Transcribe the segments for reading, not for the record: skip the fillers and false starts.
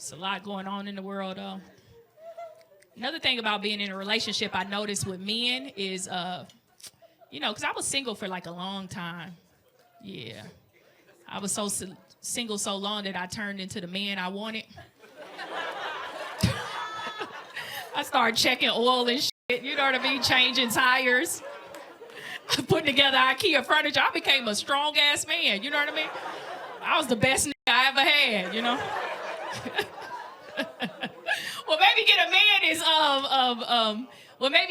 It's a lot going on in the world, though. Another thing about being in a relationship I noticed with men is, because I was single for like a long time. Yeah. I was single so long that I turned into the man I wanted. I started checking oil and shit, you know what I mean? Changing tires. Putting together IKEA furniture. I became a strong-ass man, you know what I mean? I was the best nigga I ever had, you know? Maybe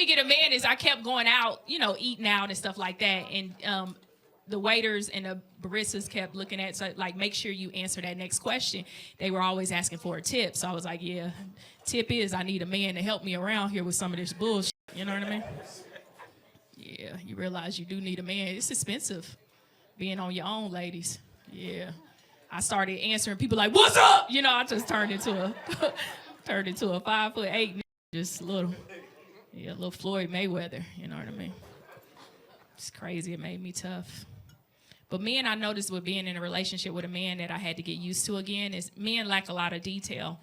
get a man is I kept going out, eating out and stuff like that. And the waiters and the baristas kept looking at, so like, make sure you answer that next question. They were always asking for a tip. So I was like, yeah, tip is I need a man to help me around here with some of this bullshit. You know what I mean? Yeah, you realize you do need a man. It's expensive being on your own, ladies. Yeah. I started answering people like, what's up? I just turned into a 5'8", just little Floyd Mayweather. You know what I mean? It's crazy. It made me tough. But men, I noticed with being in a relationship with a man that I had to get used to again is men lack a lot of detail.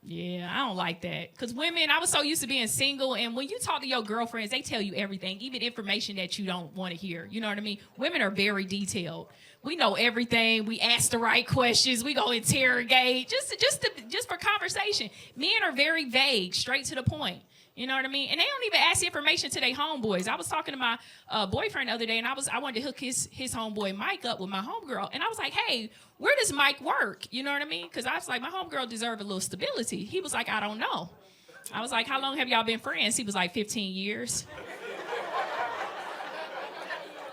Yeah, I don't like that. Because women, I was so used to being single, and when you talk to your girlfriends, they tell you everything, even information that you don't want to hear. You know what I mean? Women are very detailed. We know everything. We ask the right questions. We go interrogate, just for conversation. Men are very vague, straight to the point. You know what I mean? And they don't even ask information to their homeboys. I was talking to my boyfriend the other day, and I wanted to hook his homeboy Mike up with my homegirl. And I was like, hey, where does Mike work? You know what I mean? Because I was like, my homegirl deserves a little stability. He was like, I don't know. I was like, how long have y'all been friends? He was like, 15 years.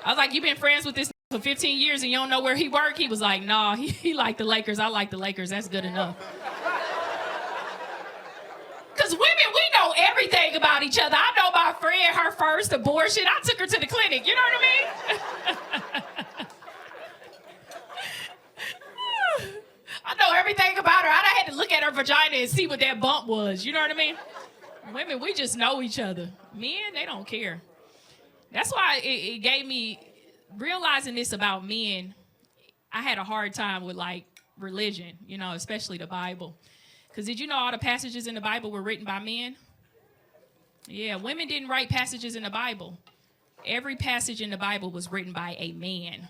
I was like, you been friends with this for 15 years and you don't know where he work? He was like, nah, he like the Lakers. I like the Lakers. That's good enough. Because women, we know everything about each other. I know my friend, her first abortion. I took her to the clinic. You know what I mean? I know everything about her. I had to look at her vagina and see what that bump was. You know what I mean? Women, we just know each other. Men, they don't care. That's why it gave me, realizing this about men, I had a hard time with, like, religion, especially the Bible. Because did you know all the passages in the Bible were written by men? Yeah, women didn't write passages in the Bible. Every passage in the Bible was written by a man.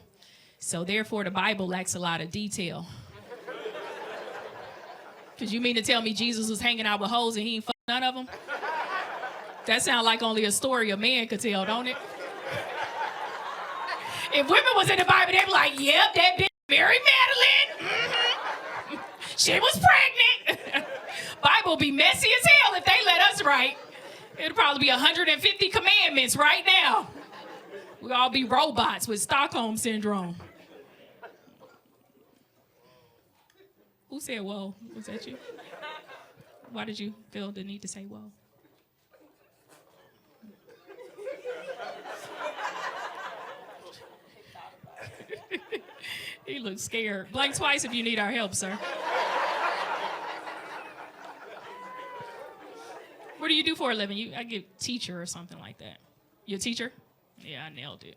So therefore, the Bible lacks a lot of detail. Because you mean to tell me Jesus was hanging out with hoes and he ain't fucked none of them? That sounds like only a story a man could tell, don't it? If women was in the Bible, they'd be like, yep, that bitch Mary Magdalene. Mm-hmm. She was pregnant. Bible be messy as hell if they let us write. It'll probably be 150 commandments right now. We'll all be robots with Stockholm syndrome. Who said whoa? Was that you? Why did you feel the need to say whoa? He looks scared. Blink twice if you need our help, sir. What do you do for a living? I get teacher or something like that. You a teacher? Yeah, I nailed it.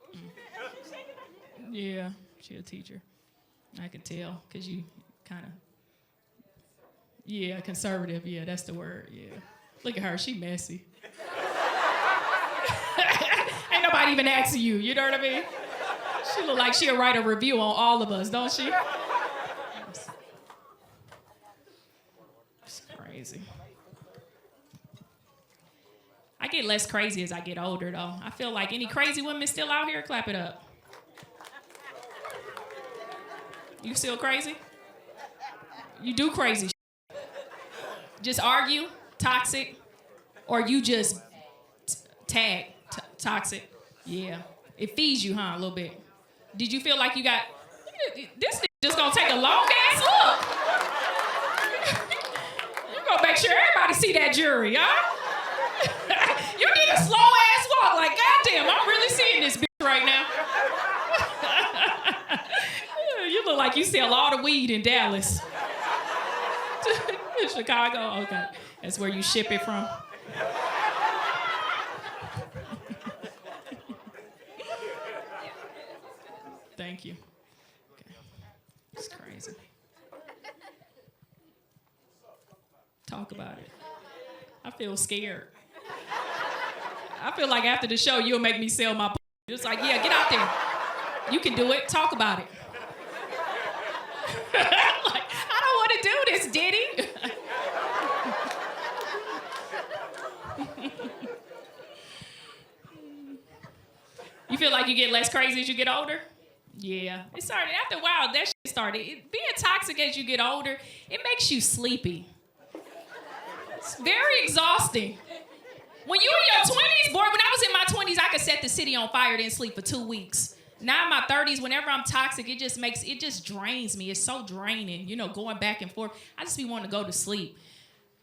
Yeah, she a teacher. I can tell because you kind of, yeah, conservative. Yeah, that's the word. Yeah. Look at her. She messy. Ain't nobody even asking you. You know what I mean? She look like she'll write a review on all of us, don't she? It's crazy. I get less crazy as I get older, though. I feel like any crazy women still out here, clap it up. You still crazy? You do crazy shit. Just argue, toxic, or you just tag, toxic. Yeah. It feeds you, huh, a little bit. Did you feel like you got, this nigga just gonna take a long ass look. You gonna make sure everybody see that jury, huh? You need a slow ass walk, like, goddamn, I'm really seeing this bitch right now. You look like you sell all the weed in Dallas. Chicago, okay. That's where you ship it from. Thank you. Okay. It's crazy. Talk about it. I feel scared. I feel like after the show, you'll make me sell my. It's like, yeah, get out there. You can do it. Talk about it. Like, I don't want to do this, Diddy. You feel like you get less crazy as you get older? Yeah. It started, after a while, that shit started. Being toxic as you get older, it makes you sleepy. It's very exhausting. When you in your 20s, boy, when I was in my 20s, I could set the city on fire, didn't sleep for 2 weeks. Now in my 30s, whenever I'm toxic, it just drains me. It's so draining, going back and forth. I just be wanting to go to sleep.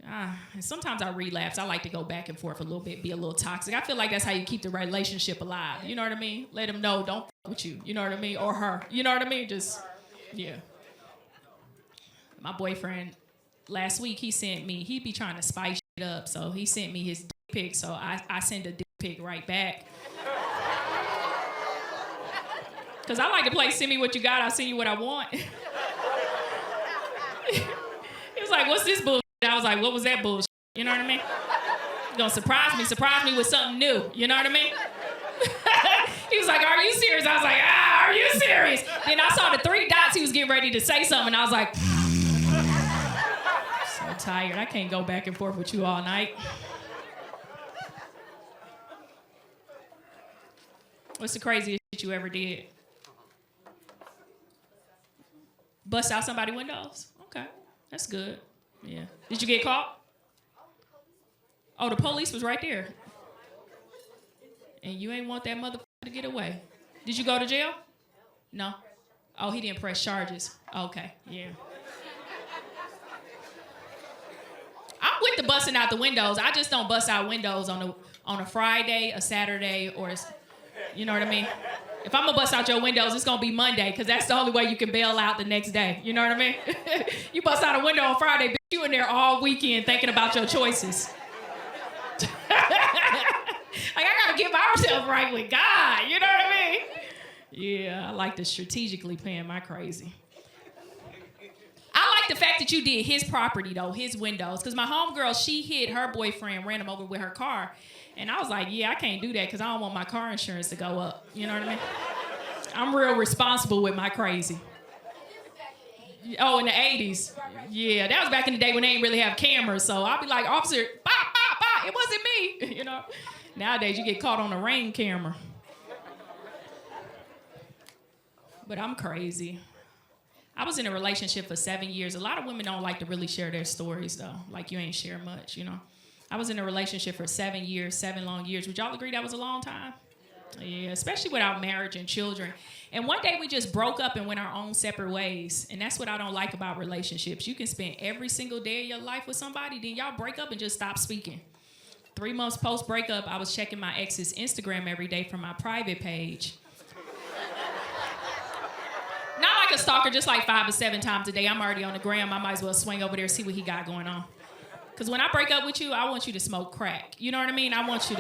And sometimes I relapse. I like to go back and forth a little bit, be a little toxic. I feel like that's how you keep the relationship alive. You know what I mean? Let them know, don't f with you. You know what I mean? Or her. You know what I mean? Just, yeah. My boyfriend, last week, he be trying to spice shit up. So he sent me his dick pic. So I send a dick pic right back. Because I like to play send me what you got, I'll send you what I want. He was like, what's this bullshit? I was like, what was that bullshit? You know what I mean? You're gonna surprise me with something new. You know what I mean? He was like, are you serious? I was like, are you serious? Then I saw the 3 dots, he was getting ready to say something, and I was like, so tired. I can't go back and forth with you all night. What's the craziest shit you ever did? Bust out somebody's windows? Okay, that's good. Yeah. Did you get caught? Oh, the police was right there. And you ain't want that motherfucker to get away. Did you go to jail? No. Oh, he didn't press charges. Okay, yeah. I'm with the busting out the windows. I just don't bust out windows on a Friday, a Saturday, or you know what I mean? If I'm gonna bust out your windows, it's gonna be Monday, because that's the only way you can bail out the next day. You know what I mean? You bust out a window on Friday, bitch, you in there all weekend thinking about your choices. Like, I gotta get myself right with God, you know what I mean? Yeah, I like to strategically plan my crazy. I like the fact that you did his property, though, his windows, because my homegirl, she hit her boyfriend, ran him over with her car. And I was like, yeah, I can't do that because I don't want my car insurance to go up. You know what I mean? I'm real responsible with my crazy. Oh, in the 80s. Yeah, that was back in the day when they didn't really have cameras. So I'll be like, officer, bop, bop, bop. It wasn't me. You know? Nowadays, you get caught on a Ring camera. But I'm crazy. I was in a relationship for 7 years. A lot of women don't like to really share their stories, though. Like, you ain't share much, you know? I was in a relationship for 7 years, 7 long years. Would y'all agree that was a long time? Yeah, especially without marriage and children. And one day we just broke up and went our own separate ways. And that's what I don't like about relationships. You can spend every single day of your life with somebody, then y'all break up and just stop speaking. 3 months post-breakup, I was checking my ex's Instagram every day from my private page. Not like a stalker, just like 5 or 7 times a day. I'm already on the gram. I might as well swing over there and see what he got going on. Because when I break up with you, I want you to smoke crack. You know what I mean? I want to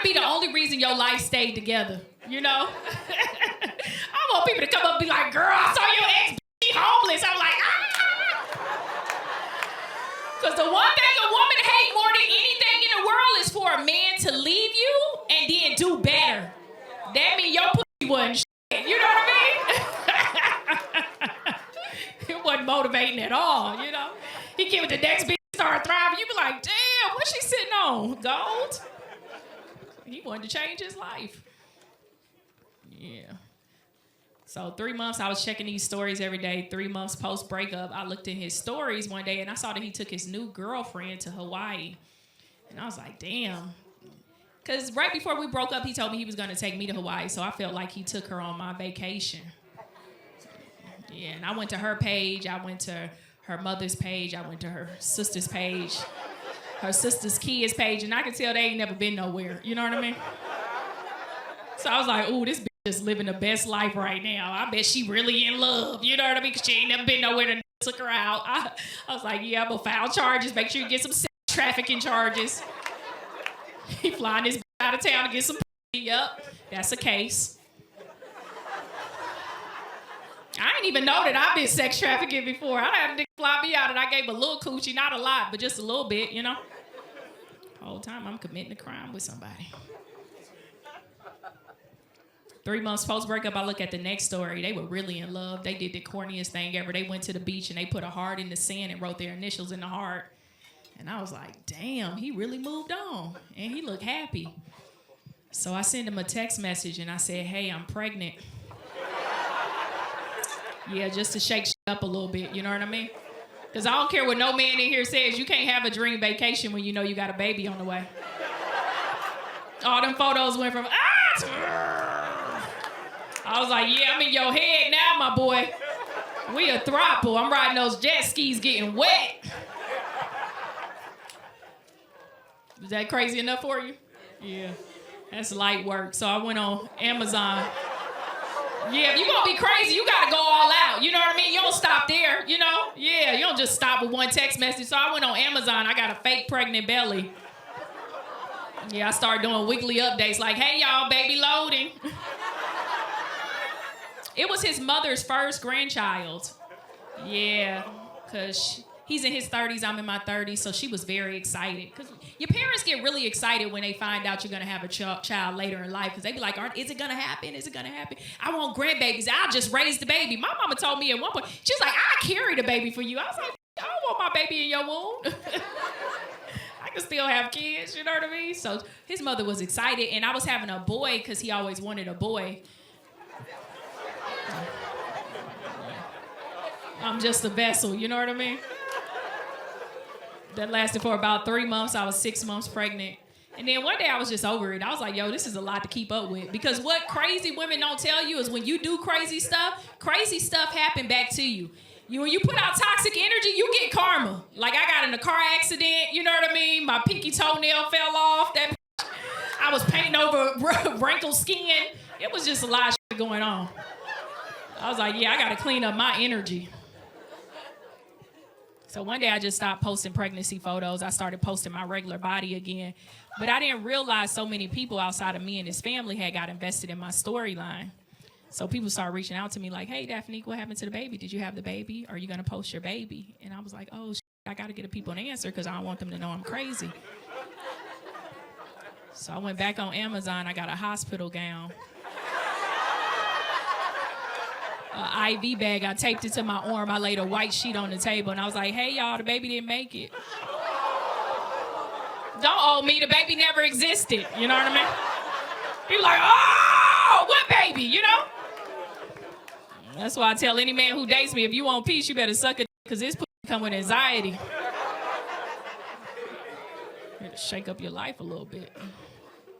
be the only reason your life stayed together, you know? I want people to come up and be like, girl, I saw your ex be homeless. I'm like, Because the one thing a woman hate more than anything in the world is for a man to leave you and then do better. That means your pussy wasn't shit. You know what I mean? It wasn't motivating at all, you know? He came with the next bitch, start thriving. You be like, damn, what's she sitting on? Gold? He wanted to change his life. Yeah. So 3 months, I was checking these stories every day. 3 months post-breakup, I looked in his stories one day, and I saw that he took his new girlfriend to Hawaii. And I was like, damn. Because right before we broke up, he told me he was going to take me to Hawaii, so I felt like he took her on my vacation. Yeah, and I went to her page. I went to her mother's page. I went to her sister's page. Her sister's kids page, and I could tell they ain't never been nowhere. You know what I mean? So I was like, ooh, this bitch is living the best life right now. I bet she really in love. You know what I mean? Because she ain't never been nowhere to took her out. I was like, yeah, I'm going to file charges. Make sure you get some sex trafficking charges. He flying this bitch out of town to get some. Yep, that's a case. I didn't even know that I've been sex trafficking before. I had a nigga fly me out and I gave a little coochie, not a lot, but just a little bit, you know. The whole time I'm committing a crime with somebody. 3 months post-breakup, I look at the next story. They were really in love. They did the corniest thing ever. They went to the beach and they put a heart in the sand and wrote their initials in the heart. And I was like, damn, he really moved on. And he looked happy. So I sent him a text message and I said, hey, I'm pregnant. Yeah, just to shake shit up a little bit, you know what I mean? Because I don't care what no man in here says. You can't have a dream vacation when you know you got a baby on the way. All them photos went from, I was like, yeah, I'm in your head now, my boy. We a throuple. I'm riding those jet skis getting wet. Is that crazy enough for you? Yeah. That's light work. So I went on Amazon. Yeah, if you gonna be crazy, you gotta go all out. You know what I mean? You don't stop there, you know? Yeah, you don't just stop with one text message. So I went on Amazon. I got a fake pregnant belly. Yeah, I started doing weekly updates like, hey, y'all, baby loading. It was his mother's first grandchild. Yeah, because he's in his 30s, I'm in my 30s, so she was very excited. Because your parents get really excited when they find out you're going to have a child later in life, because they be like, is it going to happen? Is it going to happen? I want grandbabies. I'll just raise the baby. My mama told me at one point, she was like, I'll carry the baby for you. I was like, I don't want my baby in your womb. I can still have kids, you know what I mean? So his mother was excited, and I was having a boy because he always wanted a boy. I'm just a vessel, you know what I mean? That lasted for about 3 months. I was 6 months pregnant. And then one day I was just over it. I was like, yo, this is a lot to keep up with. Because what crazy women don't tell you is when you do crazy stuff happen back to you. When you put out toxic energy, you get karma. Like I got in a car accident, you know what I mean? My pinky toenail fell off. I was painting over wrinkled skin. It was just a lot of shit going on. I was like, yeah, I got to clean up my energy. So one day I just stopped posting pregnancy photos. I started posting my regular body again. But I didn't realize so many people outside of me and his family had got invested in my storyline. So people started reaching out to me like, hey, Daphnique, what happened to the baby? Did you have the baby? Are you going to post your baby? And I was like, oh, I got to get people an answer because I don't want them to know I'm crazy. So I went back on Amazon. I got a hospital gown. An IV bag. I taped it to my arm. I laid a white sheet on the table, and I was like, hey, y'all, the baby didn't make it. Don't owe me. The baby never existed. You know what I mean? Be like, oh, what baby? You know? That's why I tell any man who dates me, if you want peace, you better suck it, because this pussy come with anxiety. You better shake up your life a little bit.